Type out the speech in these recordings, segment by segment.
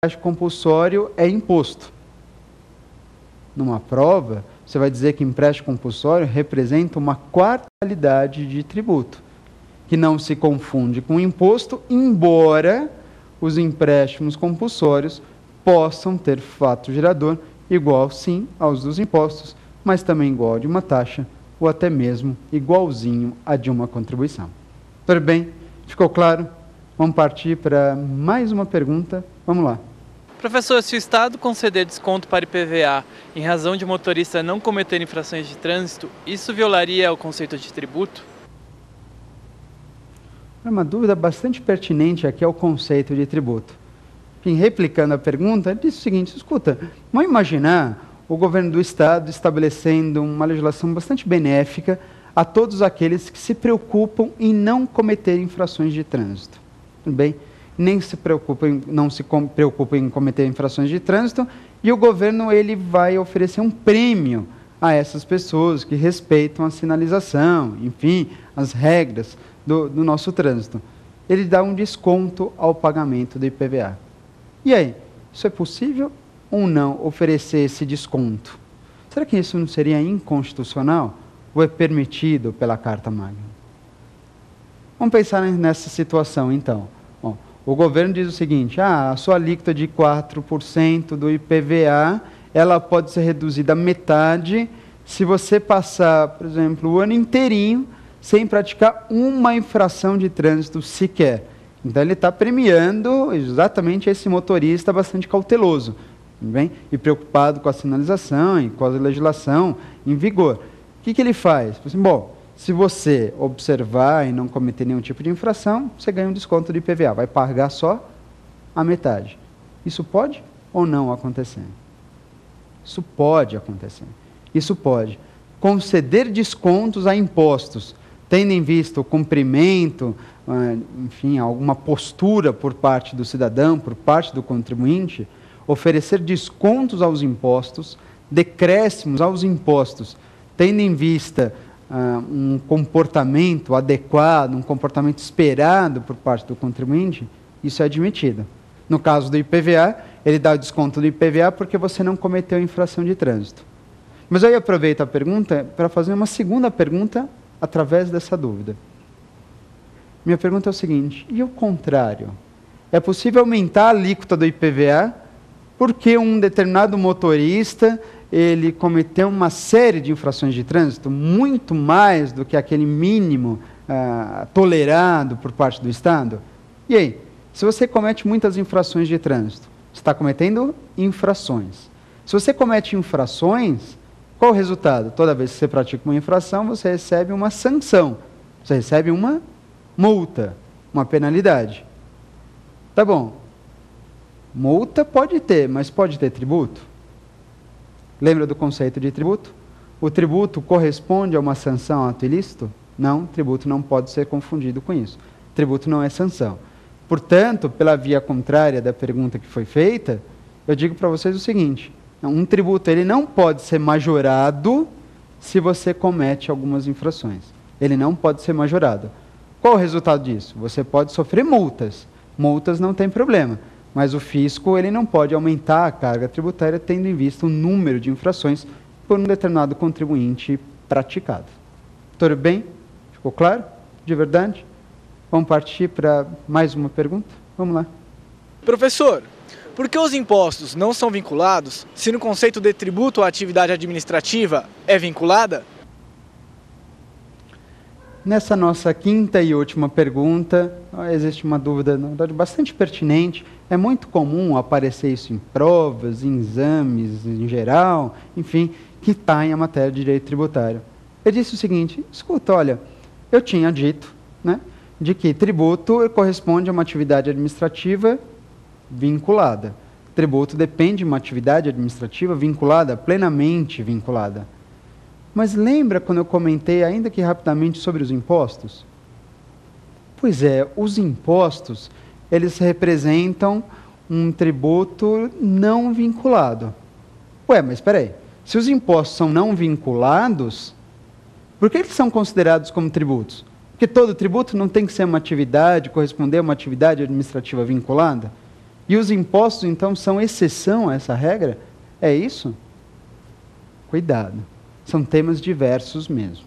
empréstimo compulsório é imposto. Numa prova, você vai dizer que empréstimo compulsório representa uma quarta modalidade de tributo, que não se confunde com imposto, embora os empréstimos compulsórios possam ter fato gerador igual, sim, aos dos impostos, mas também igual a de uma taxa, ou até mesmo igualzinho a de uma contribuição. Tudo bem? Ficou claro? Vamos partir para mais uma pergunta. Vamos lá. Professor, se o Estado conceder desconto para IPVA em razão de motorista não cometer infrações de trânsito, isso violaria o conceito de tributo? É uma dúvida bastante pertinente aqui ao conceito de tributo. Enfim, replicando a pergunta, ele disse o seguinte: escuta, vamos imaginar o governo do Estado estabelecendo uma legislação bastante benéfica a todos aqueles que se preocupam em não cometer infrações de trânsito. Tudo bem? Nem se preocupam, não se preocupam em cometer infrações de trânsito, e o governo ele vai oferecer um prêmio a essas pessoas que respeitam a sinalização, enfim, as regras do nosso trânsito. Ele dá um desconto ao pagamento do IPVA. E aí, isso é possível ou não oferecer esse desconto? Será que isso não seria inconstitucional ou é permitido pela Carta Magna? Vamos pensar nessa situação, então. Bom, o governo diz o seguinte: a sua alíquota de 4% do IPVA, ela pode ser reduzida à metade se você passar, por exemplo, o ano inteirinho sem praticar uma infração de trânsito sequer. Então, ele está premiando exatamente esse motorista bastante cauteloso, bem? E preocupado com a sinalização e com a legislação em vigor. O que ele faz? Assim, bom, se você observar e não cometer nenhum tipo de infração, você ganha um desconto de IPVA, vai pagar só a metade. Isso pode ou não acontecer? Isso pode acontecer. Isso pode. Conceder descontos a impostos, tendo em vista o cumprimento, enfim, alguma postura por parte do cidadão, por parte do contribuinte, oferecer descontos aos impostos, decréscimos aos impostos, tendo em vista um comportamento adequado, um comportamento esperado por parte do contribuinte, isso é admitido. No caso do IPVA, ele dá o desconto do IPVA porque você não cometeu infração de trânsito. Mas eu aproveito a pergunta para fazer uma segunda pergunta através dessa dúvida. Minha pergunta é o seguinte: e o contrário? É possível aumentar a alíquota do IPVA porque um determinado motorista ele cometeu uma série de infrações de trânsito, muito mais do que aquele mínimo tolerado por parte do Estado? E aí, se você comete muitas infrações de trânsito, você está cometendo infrações. Se você comete infrações, qual o resultado? Toda vez que você pratica uma infração, você recebe uma sanção, você recebe uma multa, uma penalidade. Tá bom, multa pode ter, mas pode ter tributo? Lembra do conceito de tributo? O tributo corresponde a uma sanção a ato ilícito? Não, tributo não pode ser confundido com isso. Tributo não é sanção. Portanto, pela via contrária da pergunta que foi feita, eu digo para vocês o seguinte: um tributo ele não pode ser majorado se você comete algumas infrações. Ele não pode ser majorado. Qual o resultado disso? Você pode sofrer multas. Multas não tem problema. Mas o fisco ele não pode aumentar a carga tributária tendo em vista o número de infrações por um determinado contribuinte praticado. Tudo bem? Ficou claro? De verdade? Vamos partir para mais uma pergunta? Vamos lá. Professor, por que os impostos não são vinculados se no conceito de tributo a atividade administrativa é vinculada? Nessa nossa quinta e última pergunta, existe uma dúvida, na verdade, bastante pertinente. É muito comum aparecer isso em provas, em exames, em geral, enfim, que está em a matéria de direito tributário. Ele disse o seguinte: escuta, olha, eu tinha dito, né, de que tributo corresponde a uma atividade administrativa vinculada. Tributo depende de uma atividade administrativa vinculada, plenamente vinculada. Mas lembra quando eu comentei, ainda que rapidamente, sobre os impostos? Pois é, os impostos, eles representam um tributo não vinculado. Ué, mas espera aí, se os impostos são não vinculados, por que eles são considerados como tributos? Porque todo tributo não tem que ser uma atividade, corresponder a uma atividade administrativa vinculada? E os impostos, então, são exceção a essa regra? É isso? Cuidado. São temas diversos mesmo.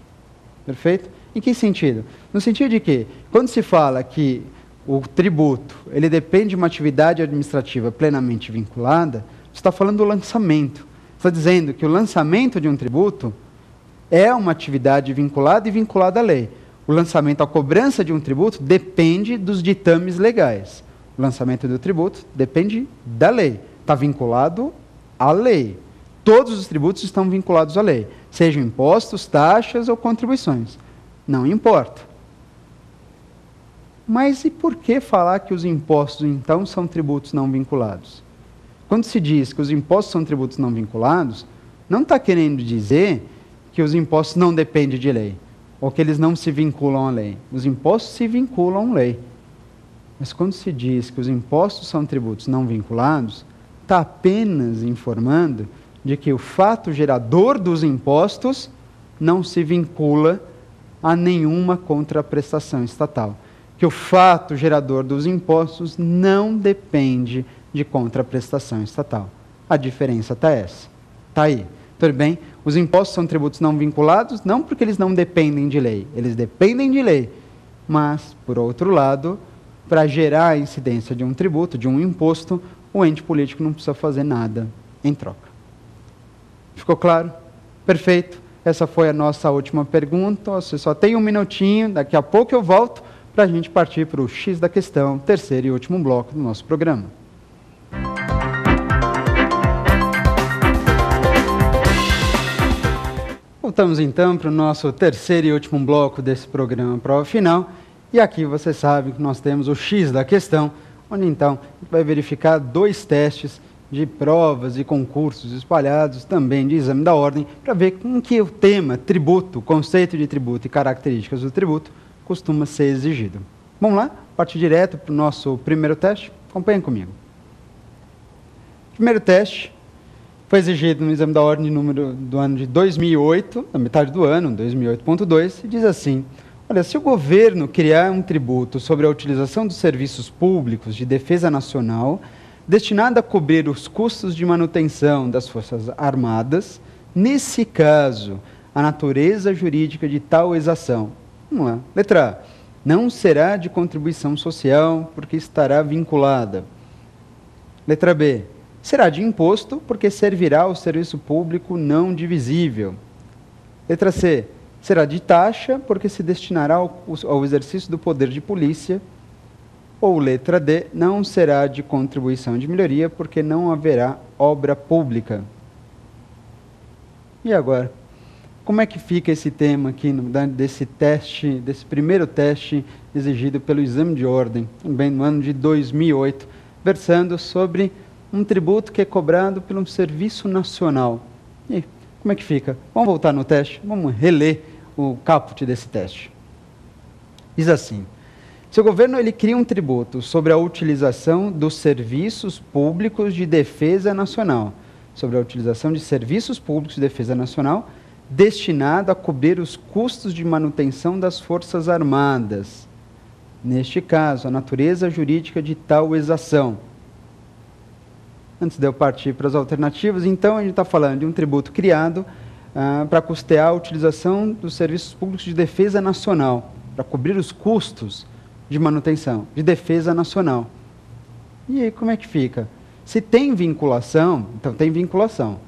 Perfeito? Em que sentido? No sentido de que, quando se fala que o tributo ele depende de uma atividade administrativa plenamente vinculada, você está falando do lançamento. Está dizendo que o lançamento de um tributo é uma atividade vinculada e vinculada à lei. O lançamento, a cobrança de um tributo depende dos ditames legais. O lançamento do tributo depende da lei. Está vinculado à lei. Todos os tributos estão vinculados à lei, sejam impostos, taxas ou contribuições. Não importa. Mas e por que falar que os impostos, então, são tributos não vinculados? Quando se diz que os impostos são tributos não vinculados, não está querendo dizer que os impostos não dependem de lei, ou que eles não se vinculam à lei. Os impostos se vinculam à lei. Mas quando se diz que os impostos são tributos não vinculados, está apenas informando de que o fato gerador dos impostos não se vincula a nenhuma contraprestação estatal. Que o fato gerador dos impostos não depende de contraprestação estatal. A diferença está essa. Está aí. Tudo bem? Os impostos são tributos não vinculados, não porque eles não dependem de lei. Eles dependem de lei. Mas, por outro lado, para gerar a incidência de um tributo, de um imposto, o ente político não precisa fazer nada em troca. Ficou claro? Perfeito. Essa foi a nossa última pergunta. Você só tem um minutinho, daqui a pouco eu volto para a gente partir para o X da questão, terceiro e último bloco do nosso programa. Voltamos então para o nosso terceiro e último bloco desse programa Prova Final. E aqui você sabe que nós temos o X da questão, onde então a gente vai verificar 2 testes de provas e concursos espalhados, também de exame da ordem, para ver com que o tema tributo, conceito de tributo e características do tributo costuma ser exigido. Vamos lá? Partir direto para o nosso primeiro teste? Acompanhem comigo. Primeiro teste foi exigido no exame da ordem do ano de 2008, na metade do ano, 2008.2, e diz assim: olha, se o governo criar um tributo sobre a utilização dos serviços públicos de defesa nacional, destinado a cobrir os custos de manutenção das Forças Armadas, nesse caso, a natureza jurídica de tal exação. Vamos lá. Letra A. Não será de contribuição social, porque estará vinculada. Letra B. Será de imposto, porque servirá ao serviço público não divisível. Letra C. Será de taxa, porque se destinará ao exercício do poder de polícia. Ou letra D, não será de contribuição de melhoria, porque não haverá obra pública. E agora? Como é que fica esse tema aqui desse teste, desse primeiro teste exigido pelo exame de ordem, também no ano de 2008, versando sobre um tributo que é cobrado pelo Serviço Nacional? E aí, como é que fica? Vamos voltar no teste, vamos reler o caput desse teste. Diz assim: se o governo ele cria um tributo sobre a utilização dos serviços públicos de defesa nacional, sobre a utilização de serviços públicos de defesa nacional, destinado a cobrir os custos de manutenção das Forças Armadas. Neste caso, a natureza jurídica de tal exação. Antes de eu partir para as alternativas, então a gente está falando de um tributo criado para custear a utilização dos serviços públicos de defesa nacional, para cobrir os custos de manutenção, de defesa nacional. E aí como é que fica? Se tem vinculação, então tem vinculação.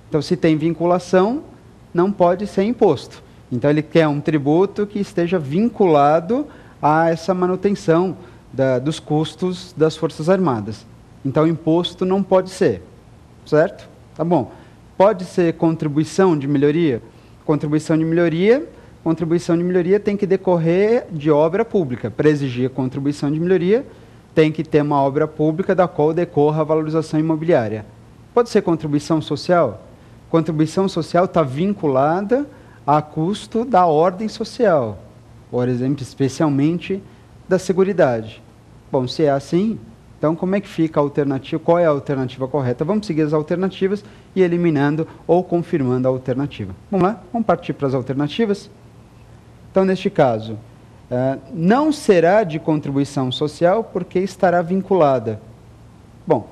Então se tem vinculação, não pode ser imposto. Então ele quer um tributo que esteja vinculado a essa manutenção dos custos das Forças Armadas. Então imposto não pode ser, certo? Tá bom. Pode ser contribuição de melhoria? Contribuição de melhoria tem que decorrer de obra pública. Para exigir a contribuição de melhoria, tem que ter uma obra pública da qual decorra a valorização imobiliária. Pode ser contribuição social? Contribuição social está vinculada a custo da ordem social, por exemplo, especialmente da seguridade. Bom, se é assim, então como é que fica a alternativa? Qual é a alternativa correta? Vamos seguir as alternativas e eliminando ou confirmando a alternativa. Vamos lá? Vamos partir para as alternativas? Então, neste caso, não será de contribuição social porque estará vinculada. Bom,